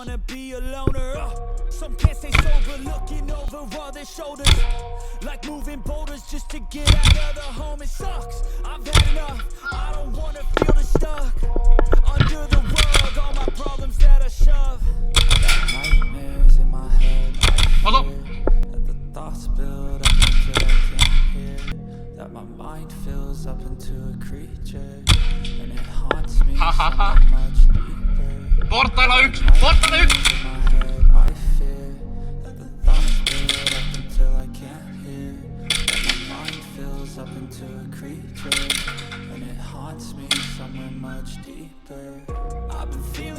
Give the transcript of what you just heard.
wanna be a loner. Some can't stay sober, looking over all their shoulders, like moving boulders just to get out of the home. It sucks, I've had enough. I don't wanna feel the stuck under the rug, all my problems that I shove. Nightmares in my head, that the thoughts build up until I can't hear, that my mind fills up into a creature, and it haunts me so much deeper. Portailla yksi! Portailla yksi! I fear that the thoughts build up until I can't hear, that my mind fills up into a creature, and it haunts me somewhere much deeper. I've been feeling